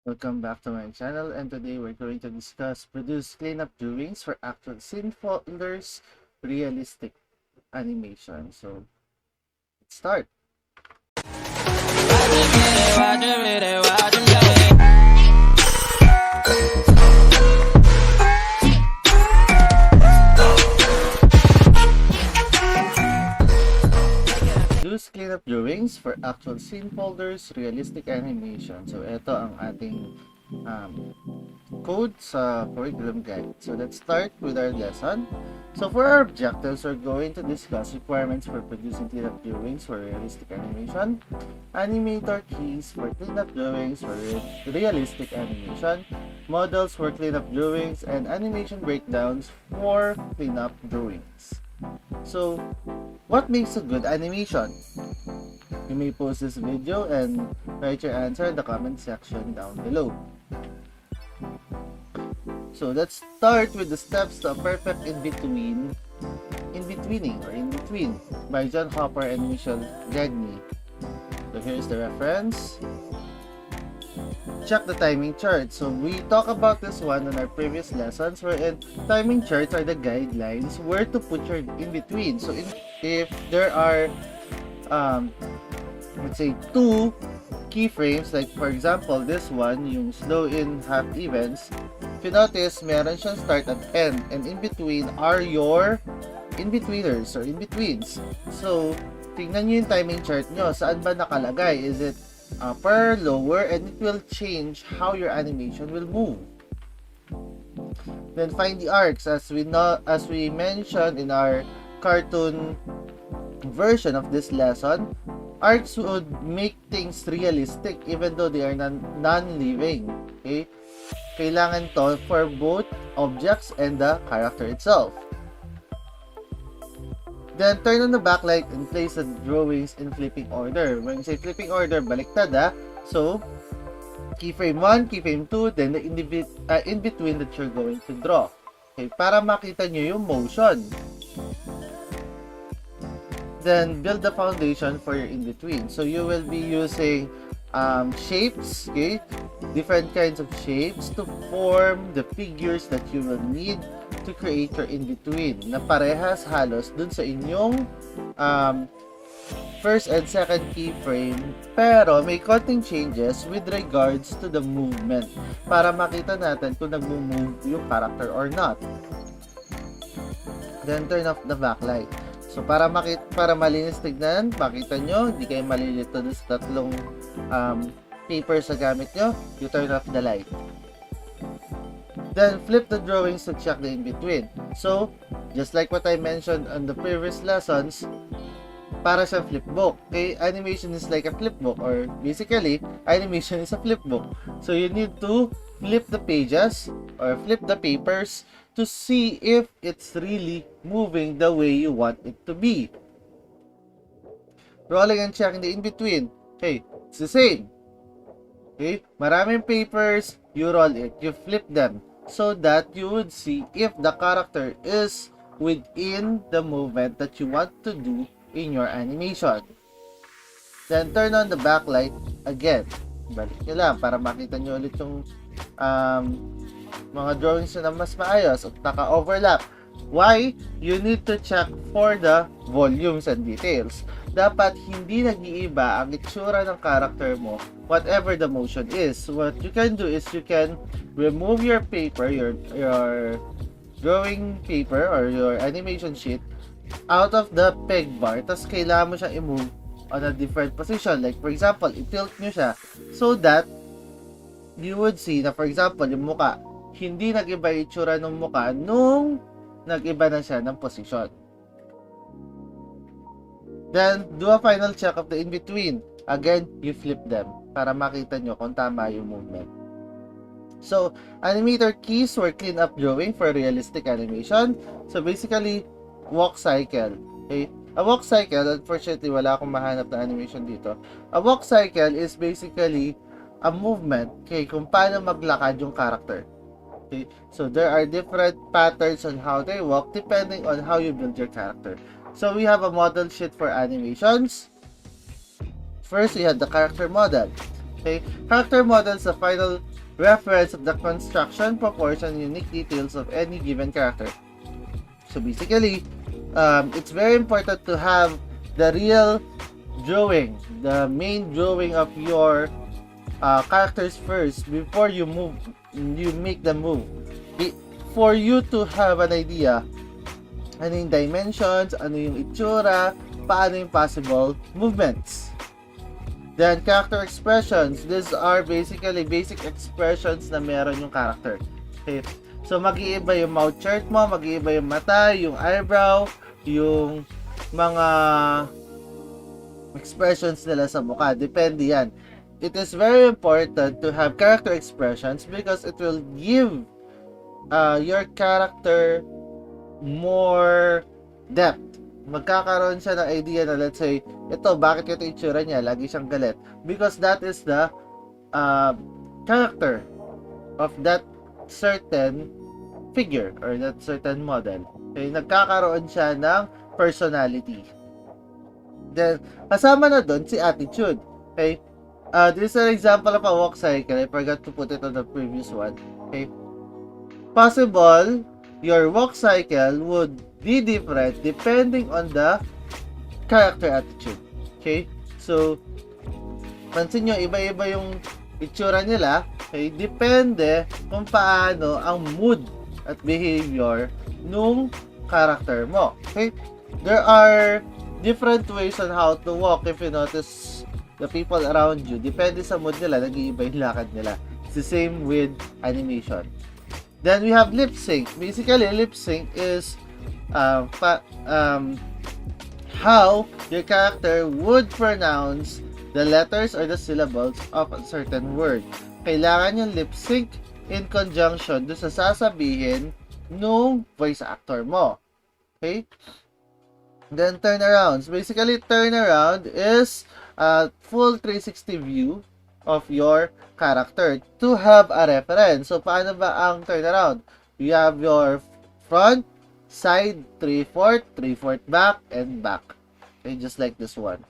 Welcome back to my channel, and today we're going to discuss produce cleanup drawings for actual scene folders, realistic animation. So let's start. Produce cleanup drawings for actual scene folders, realistic animation. So ito ang ating code sa curriculum guide. So let's start with our lesson. So for our objectives, we're going to discuss requirements for producing cleanup drawings for realistic animation, animator keys for cleanup drawings for realistic animation, models for cleanup drawings, and animation breakdowns for cleanup drawings. So, what makes a good animation? You may pause this video and write your answer in the comment section down below. So let's start with the steps to a perfect in-betweening by John Hopper and Michel Gagny. So here's the reference. Check the timing chart. So we talked about this one in our previous lessons, wherein timing charts are the guidelines where to put your in-between. So if there are let's say two keyframes, like for example this one, yung slow in half evens, if you notice meron siyang start at end, and in between are your in-betweeners or in-betweens. So tingnan nyo yung timing chart nyo, saan ba nakalagay, is it upper, lower, and it will change how your animation will move. Then find the arcs. As we mentioned in our cartoon version of this lesson, arcs would make things realistic even though they are non-living. Okay? Kailangan to for both objects and the character itself. Then turn on the backlight and place the drawings in flipping order. When you say flipping order, baliktad So, keyframe 1, keyframe 2, then the in between that you're going to draw. Okay, para makita nyo yung motion. Then build the foundation for your in-between. So you will be using shapes, okay? Different kinds of shapes to form the figures that you will need to create your in-between na parehas halos dun sa inyong first and second keyframe, pero may konting changes with regards to the movement para makita natin kung nag-move yung character or not. Then turn off the backlight. So para malinis tignan, makita nyo, hindi kayo malilito dun sa tatlong papers na gamit nyo, you turn off the light. Then flip the drawings to check the in-between. So, just like what I mentioned on the previous lessons, para sa flipbook. Okay, animation is like a flipbook, or basically, animation is a flipbook. So you need to flip the pages or flip the papers to see if it's really moving the way you want it to be. Rolling and checking the in-between. Okay, it's the same. Okay, maraming papers, you roll it, you flip them, so that you would see if the character is within the movement that you want to do in your animation. Then turn on the backlight again. Balik nyo lang para makita nyo ulit yung mga drawings na mas maayos at naka-overlap. Why? You need to check for the volumes and details. Dapat hindi nag-iiba ang itsura ng character mo whatever the motion is. What you can do is you can remove your paper, your drawing paper or your animation sheet out of the peg bar, tas kailangan mo siyang i-move on a different position. Like for example, i-tilt nyo siya so that you would see na for example, yung muka, hindi nag-iba yung itsura ng muka nung nag-iba na siya ng position. Then, do a final check of the in-between. Again, you flip them para makita nyo kung tama yung movement. So, animator keys for clean-up drawing for realistic animation. So, basically, walk cycle. Okay? A walk cycle, unfortunately, wala akong mahanap na animation dito. A walk cycle is basically a movement, okay, kung paano maglakad yung character. Okay? So, there are different patterns on how they walk depending on how you build your character. So, we have a model sheet for animations. First, we have the character model. Okay? Character model is the final reference of the construction, proportion, unique details of any given character. So basically, it's very important to have the real drawing, the main drawing of your characters first before you make the move. For you to have an idea, ano yung dimensions, ano yung itsura, paano yung possible movements. Then, character expressions. These are basically basic expressions na meron yung character. Okay? So, mag-iiba yung mouth chart mo, mag-iiba yung mata, yung eyebrow, yung mga expressions nila sa mukha. Depende yan. It is very important to have character expressions because it will give your character more depth. Magkakaroon siya ng idea na, let's say, ito, bakit ito itsura niya, lagi siyang galit. Because that is the character of that certain figure or that certain model. Okay, nagkakaroon siya ng personality. Then, kasama na doon si attitude. Okay, this is an example of a walk cycle. I forgot to put it on the previous one. Okay, possible your walk cycle would be different depending on the character attitude. Okay? So, pansin nyo, iba-iba yung itsura nila. Okay? Depende kung paano ang mood at behavior nung character mo. Okay? There are different ways on how to walk if you notice the people around you. Depende sa mood nila, nag-iiba yung lakad nila. It's the same with animation. Then we have lip sync. Basically, lip sync is how your character would pronounce the letters or the syllables of a certain word. Kailangan yung lip sync in conjunction doon sa sasabihin nung voice actor mo. Okay? Then turnarounds. Basically, turnaround is a full 360 view of your character to have a reference. So, paano ba ang turnaround? You have your front, side, 3/4, 3/4 back, and back. Okay, just like this one.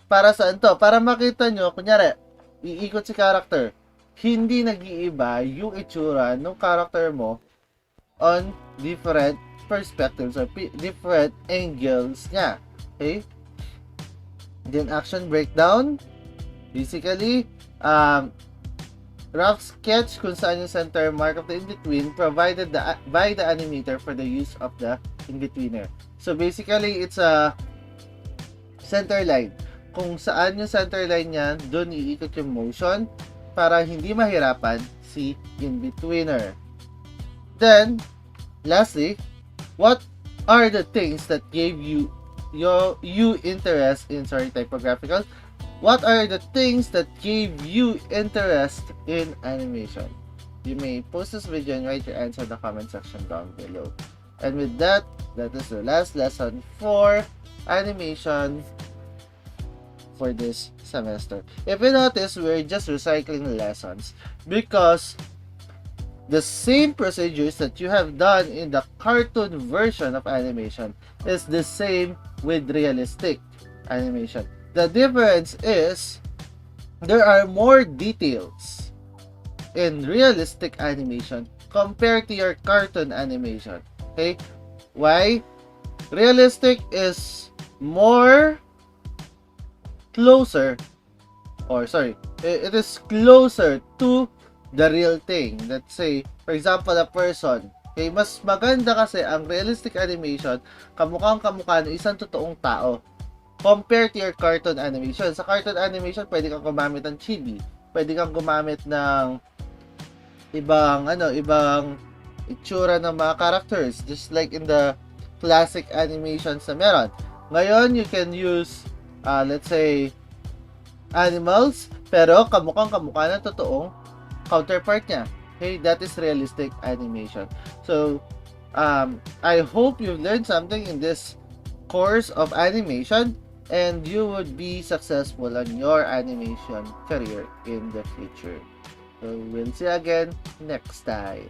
Para saan to? Para makita nyo, kunyari, iikot si character. Hindi nag-iiba yung itsura ng character mo on different perspectives or different angles niya. Okay? Then, action breakdown. Basically, rough sketch kung saan yung center mark of the in-between provided by the animator for the use of the in-betweener. So basically, it's a center line. Kung saan yung center line niya, doon iikot yung motion para hindi mahirapan si in-betweener. Then, lastly, what are the things that gave you interest in typographical? What are the things that gave you interest in animation? You may post this video and write your answer in the comment section down below. And with that, that is the last lesson for animation for this semester. If you notice, we're just recycling lessons because the same procedures that you have done in the cartoon version of animation is the same with realistic animation. The difference is there are more details in realistic animation compared to your cartoon animation. Okay? Why? Realistic is more closer, it is closer to the real thing. Let's say, for example, a person. Okay, mas maganda kasi ang realistic animation, kamukhang-kamukha ng isang totoong tao compared to your cartoon animation. Sa cartoon animation, pwede kang gumamit ng chibi. Pwede kang gumamit ng ibang itsura ng mga characters. Just like in the classic animations na meron. Ngayon, you can use, let's say, animals, pero kamukhang-kamukha ng totoong counterpart niya. Okay, that is realistic animation. So, I hope you've learned something in this course of animation and you would be successful on your animation career in the future. So, we'll see you again next time.